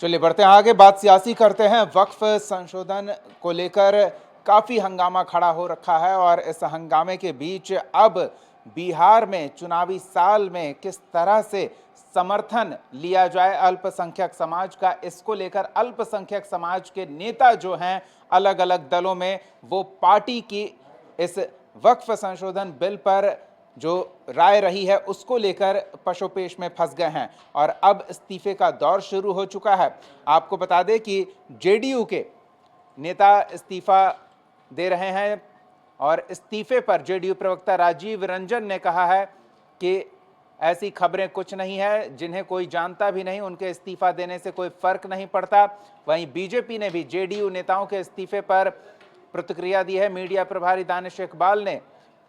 चलिए बढ़ते हैं आगे, बात सियासी करते हैं। वक्फ संशोधन को लेकर काफ़ी हंगामा खड़ा हो रखा है और इस हंगामे के बीच अब बिहार में चुनावी साल में किस तरह से समर्थन लिया जाए अल्पसंख्यक समाज का, इसको लेकर अल्पसंख्यक समाज के नेता जो हैं अलग अलग दलों में, वो पार्टी की इस वक्फ संशोधन बिल पर जो राय रही है उसको लेकर पशोपेश में फंस गए हैं और अब इस्तीफे का दौर शुरू हो चुका है। आपको बता दें कि जेडीयू के नेता इस्तीफा दे रहे हैं और इस्तीफे पर जेडीयू प्रवक्ता राजीव रंजन ने कहा है कि ऐसी खबरें कुछ नहीं है, जिन्हें कोई जानता भी नहीं, उनके इस्तीफा देने से कोई फर्क नहीं पड़ता। वहीं बीजेपी ने भी जेडीयू नेताओं के इस्तीफे पर प्रतिक्रिया दी है। मीडिया प्रभारी दानिश इकबाल ने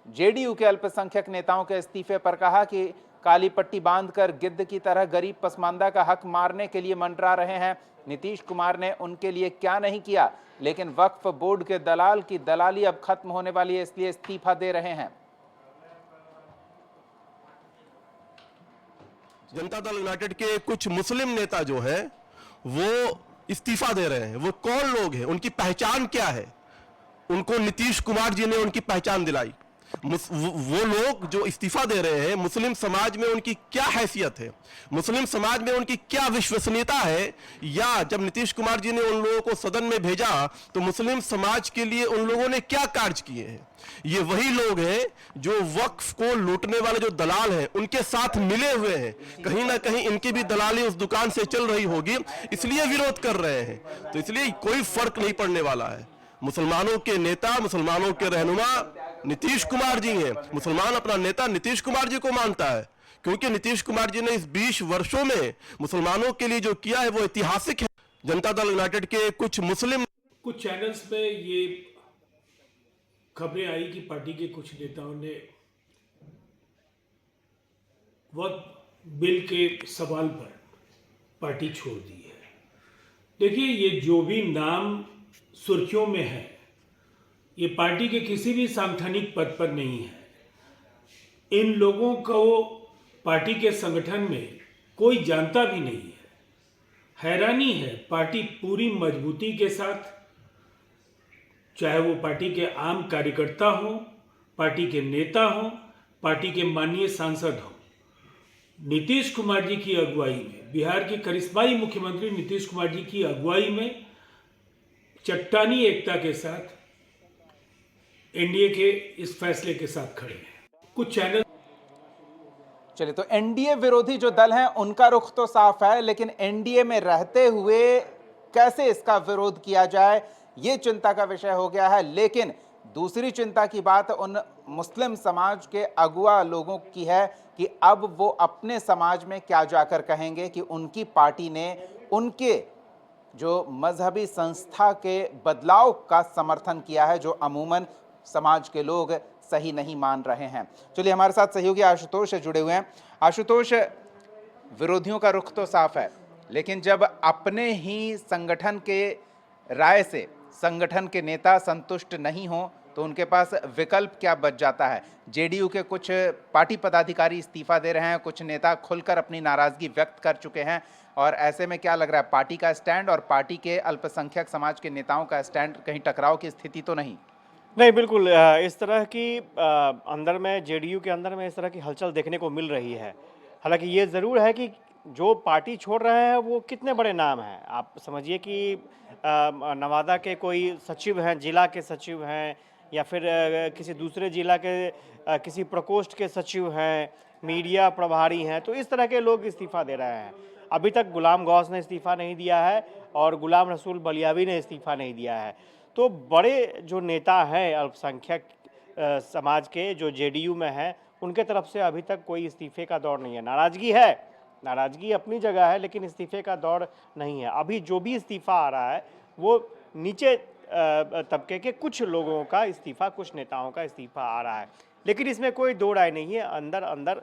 जेडीयू के अल्पसंख्यक नेताओं के इस्तीफे पर कहा कि काली पट्टी बांधकर गिद्ध की तरह गरीब पसमानदा का हक मारने के लिए मंडरा रहे हैं। नीतीश कुमार ने उनके लिए क्या नहीं किया, लेकिन वक्फ बोर्ड के दलाल की दलाली अब खत्म होने वाली है, इसलिए इस्तीफा दे रहे हैं। जनता दल यूनाइटेड के कुछ मुस्लिम नेता जो है वो इस्तीफा दे रहे हैं। वो कौन लोग हैं, उनकी पहचान क्या है? उनको नीतीश कुमार जी ने उनकी पहचान दिलाई। वो लोग जो इस्तीफा दे रहे हैं, मुस्लिम समाज में उनकी क्या हैसियत है, मुस्लिम समाज में उनकी क्या विश्वसनीयता है, या जब नीतीश कुमार जी ने उन लोगों को सदन में भेजा तो मुस्लिम समाज के लिए उन लोगों ने क्या कार्य किए हैं? ये वही लोग हैं जो वक्फ को लूटने वाले जो दलाल हैं उनके साथ मिले हुए हैं। कहीं ना कहीं इनकी भी दलाली उस दुकान से चल रही होगी, इसलिए विरोध कर रहे हैं। तो इसलिए कोई फर्क नहीं पड़ने वाला है। मुसलमानों के नेता, मुसलमानों के रहनुमा नीतीश कुमार जी हैं। मुसलमान अपना नेता नीतीश कुमार जी को मानता है, क्योंकि नीतीश कुमार जी ने इस 20 वर्षों में मुसलमानों के लिए जो किया है वो ऐतिहासिक है। जनता दल यूनाइटेड के कुछ चैनल्स पे ये खबरें आई कि पार्टी के कुछ नेताओं ने वक्फ बिल के सवाल पर पार्टी छोड़ दी है। देखिए, ये जो भी नाम सुर्खियों में है, ये पार्टी के किसी भी सांगठनिक पद पर नहीं है। इन लोगों को पार्टी के संगठन में कोई जानता भी नहीं है। हैरानी है, पार्टी पूरी मजबूती के साथ, चाहे वो पार्टी के आम कार्यकर्ता हो, पार्टी के नेता हो, पार्टी के माननीय सांसद हो, नीतीश कुमार जी की अगुवाई में, बिहार के करिश्माई मुख्यमंत्री नीतीश कुमार जी की अगुवाई में चट्टानी एकता के साथ एनडीए के इस फैसले के साथ खड़े हैं। कुछ चैनल चलिए, तो एनडीए विरोधी जो दल हैं उनका रुख तो साफ है, लेकिन एनडीए में रहते हुए कैसे इसका विरोध किया जाए, ये चिंता का विषय हो गया है। लेकिन दूसरी चिंता की बात उन मुस्लिम समाज के अगुआ लोगों की है कि अब वो अपने समाज में क्या जाकर कहेंगे कि उनकी पार्टी ने उनके जो मजहबी संस्था के बदलाव का समर्थन किया है, जो अमूमन समाज के लोग सही नहीं मान रहे हैं। चलिए, हमारे साथ सहयोगी आशुतोष जुड़े हुए हैं। आशुतोष, विरोधियों का रुख तो साफ है, लेकिन जब अपने ही संगठन के राय से संगठन के नेता संतुष्ट नहीं हो तो उनके पास विकल्प क्या बच जाता है? जेडीयू के कुछ पार्टी पदाधिकारी इस्तीफा दे रहे हैं, कुछ नेता खुलकर अपनी नाराजगी व्यक्त कर चुके हैं, और ऐसे में क्या लग रहा है, पार्टी का स्टैंड और पार्टी के अल्पसंख्यक समाज के नेताओं का स्टैंड कहीं टकराव की स्थिति तो नहीं? नहीं, बिल्कुल इस तरह की अंदर में जेडीयू के अंदर में इस तरह की हलचल देखने को मिल रही है। हालांकि ये ज़रूर है कि जो पार्टी छोड़ रहे हैं वो कितने बड़े नाम हैं। आप समझिए कि नवादा के कोई सचिव हैं, जिला के सचिव हैं, या फिर किसी दूसरे जिला के किसी प्रकोष्ठ के सचिव हैं, मीडिया प्रभारी हैं, तो इस तरह के लोग इस्तीफ़ा दे रहे हैं। अभी तक गुलाम गौस ने इस्तीफ़ा नहीं दिया है और गुलाम रसूल बलियावी ने इस्तीफ़ा नहीं दिया है। तो बड़े जो नेता हैं अल्पसंख्यक समाज के, जो जेडीयू में हैं, उनके तरफ से अभी तक कोई इस्तीफे का दौर नहीं है। नाराज़गी है, नाराज़गी अपनी जगह है, लेकिन इस्तीफे का दौर नहीं है। अभी जो भी इस्तीफ़ा आ रहा है वो नीचे तबके के कुछ लोगों का इस्तीफ़ा, कुछ नेताओं का इस्तीफ़ा आ रहा है, लेकिन इसमें कोई दो राय नहीं है। अंदर अंदर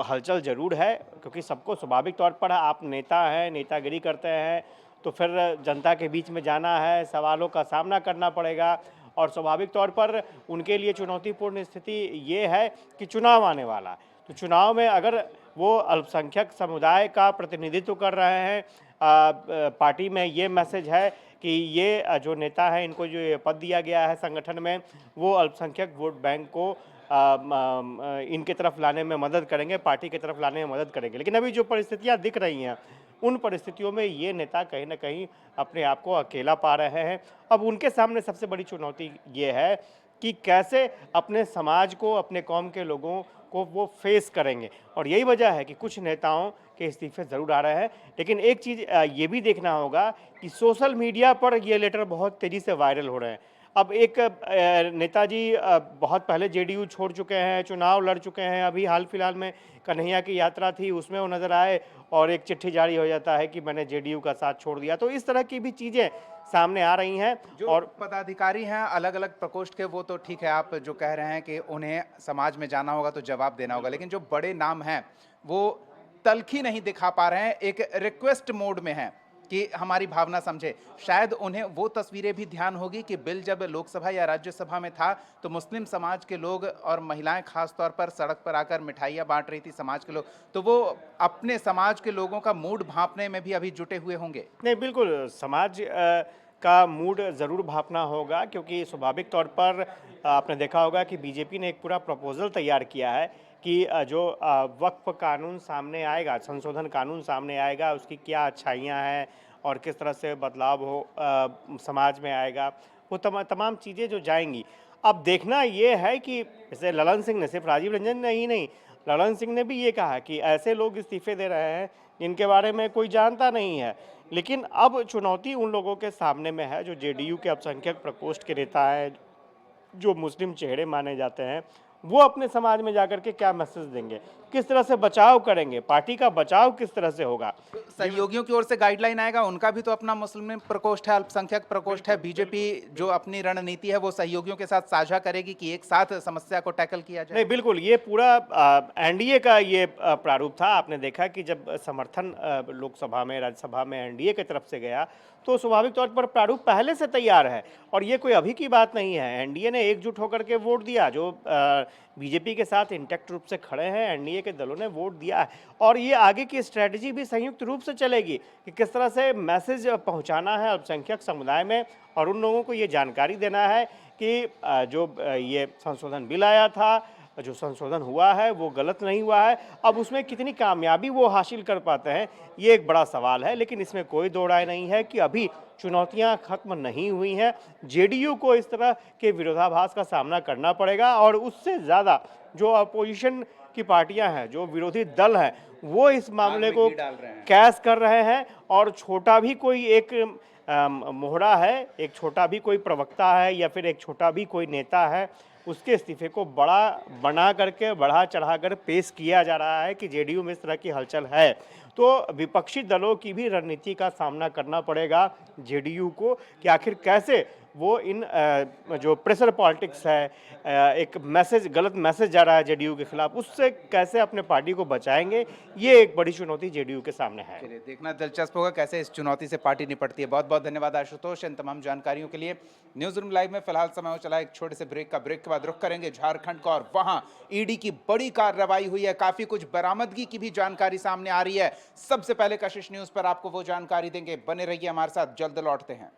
हलचल ज़रूर है, क्योंकि सबको स्वाभाविक तौर पर आप नेता हैं, नेतागिरी करते हैं, तो फिर जनता के बीच में जाना है, सवालों का सामना करना पड़ेगा, और स्वाभाविक तौर पर उनके लिए चुनौतीपूर्ण स्थिति ये है कि चुनाव आने वाला है। तो चुनाव में अगर वो अल्पसंख्यक समुदाय का प्रतिनिधित्व कर रहे हैं, पार्टी में ये मैसेज है कि ये जो नेता है, इनको जो ये पद दिया गया है संगठन में, वो अल्पसंख्यक वोट बैंक को इनके तरफ लाने में मदद करेंगे, पार्टी की तरफ लाने में मदद करेंगे। लेकिन अभी जो परिस्थितियां दिख रही हैं, उन परिस्थितियों में ये नेता कहीं ना कहीं अपने आप को अकेला पा रहे हैं। अब उनके सामने सबसे बड़ी चुनौती ये है कि कैसे अपने समाज को, अपने कौम के लोगों को वो फेस करेंगे। और यही वजह है कि कुछ नेताओं के इस्तीफे ज़रूर आ रहे हैं। लेकिन एक चीज़ ये भी देखना होगा कि सोशल मीडिया पर ये लेटर बहुत तेज़ी से वायरल हो रहे हैं। अब एक नेताजी बहुत पहले जेडीयू छोड़ चुके हैं, चुनाव लड़ चुके हैं, अभी हाल फिलहाल में कन्हैया की यात्रा थी, उसमें वो नज़र आए और एक चिट्ठी जारी हो जाता है कि मैंने जेडीयू का साथ छोड़ दिया। तो इस तरह की भी चीज़ें सामने आ रही हैं। जो और पदाधिकारी हैं अलग अलग प्रकोष्ठ के, वो तो ठीक है, आप जो कह रहे हैं कि उन्हें समाज में जाना होगा तो जवाब देना होगा, लेकिन जो बड़े नाम हैं वो तल्खी नहीं दिखा पा रहे हैं, एक रिक्वेस्ट मोड में हैं कि हमारी भावना समझे। शायद उन्हें वो तस्वीरें भी ध्यान होगी कि बिल जब लोकसभा या राज्यसभा में था तो मुस्लिम समाज के लोग और महिलाएं खास तौर पर सड़क पर आकर मिठाइयाँ बांट रही थी समाज के लोग, तो वो अपने समाज के लोगों का मूड भांपने में भी अभी जुटे हुए होंगे। नहीं, बिल्कुल समाज का मूड ज़रूर भांपना होगा, क्योंकि स्वाभाविक तौर पर आपने देखा होगा कि बीजेपी ने एक पूरा प्रपोजल तैयार किया है कि जो वक्फ कानून सामने आएगा, संशोधन कानून सामने आएगा, उसकी क्या अच्छाइयाँ हैं और किस तरह से बदलाव हो समाज में आएगा, वो तमाम चीज़ें जो जाएंगी। अब देखना ये है कि जैसे ललन सिंह ने, सिर्फ राजीव रंजन ने ही नहीं, ललन सिंह ने भी ये कहा कि ऐसे लोग इस्तीफे दे रहे हैं जिनके बारे में कोई जानता नहीं है। लेकिन अब चुनौती उन लोगों के सामने में है जो जेडीयू के अल्पसंख्यक प्रकोष्ठ के नेता हैं, जो मुस्लिम चेहरे माने जाते हैं। वो अपने समाज में जाकर के क्या मैसेज देंगे, किस तरह से बचाव करेंगे, पार्टी का बचाव किस तरह से होगा। सहयोगियों की ओर से गाइडलाइन आएगा, उनका भी तो अपना मुस्लिम प्रकोष्ठ है, अल्पसंख्यक प्रकोष्ठ है। बीजेपी जो अपनी रणनीति है वो सहयोगियों के साथ साझा करेगी कि एक साथ समस्या को टैकल किया जाए। नहीं, बिल्कुल, ये पूरा एनडीए का ये प्रारूप था। आपने देखा कि जब समर्थन लोकसभा में, राज्यसभा में एनडीए की तरफ से गया तो स्वाभाविक तौर पर प्रारूप पहले से तैयार है और ये कोई अभी की बात नहीं है। एनडीए ने एकजुट होकर के वोट दिया, जो बीजेपी के साथ इंटैक्ट रूप से खड़े हैं, एनडीए के दलों ने वोट दिया है और ये आगे की स्ट्रेटजी भी संयुक्त रूप से चलेगी कि किस तरह से मैसेज पहुंचाना है अल्पसंख्यक समुदाय में और उन लोगों को ये जानकारी देना है कि जो ये संशोधन बिल आया था, जो संशोधन हुआ है वो गलत नहीं हुआ है। अब उसमें कितनी कामयाबी वो हासिल कर पाते हैं, ये एक बड़ा सवाल है। लेकिन इसमें कोई दो राय नहीं है कि अभी चुनौतियां खत्म नहीं हुई हैं। जेडीयू को इस तरह के विरोधाभास का सामना करना पड़ेगा और उससे ज़्यादा जो अपोजिशन की पार्टियां हैं, जो विरोधी दल हैं, वो इस मामले को कैश कर रहे हैं और छोटा भी कोई एक मोहरा है, एक छोटा भी कोई प्रवक्ता है या फिर एक छोटा भी कोई नेता है, उसके इस्तीफे को बड़ा बना करके, बढ़ा चढ़ा कर पेश किया जा रहा है कि जेडीयू में इस तरह की हलचल है। तो विपक्षी दलों की भी रणनीति का सामना करना पड़ेगा जेडीयू को कि आखिर कैसे वो इन जो प्रेशर पॉलिटिक्स है, एक मैसेज, गलत मैसेज जा रहा है जेडीयू के खिलाफ, उससे कैसे अपने पार्टी को बचाएंगे। ये एक बड़ी चुनौती जेडीयू के सामने है। चलिए, देखना दिलचस्प होगा कैसे इस चुनौती से पार्टी निपटती है। बहुत बहुत धन्यवाद आशुतोष इन तमाम जानकारियों के लिए। न्यूज रूम लाइव में फिलहाल समय हो चला एक छोटे से ब्रेक का। ब्रेक के बाद रुख करेंगे झारखंड का और वहां ईडी की बड़ी कार्रवाई हुई है, काफी कुछ बरामदगी की भी जानकारी सामने आ रही है। सबसे पहले कशिश न्यूज पर आपको वो जानकारी देंगे, बने रहिए हमारे साथ, जल्द लौटते हैं।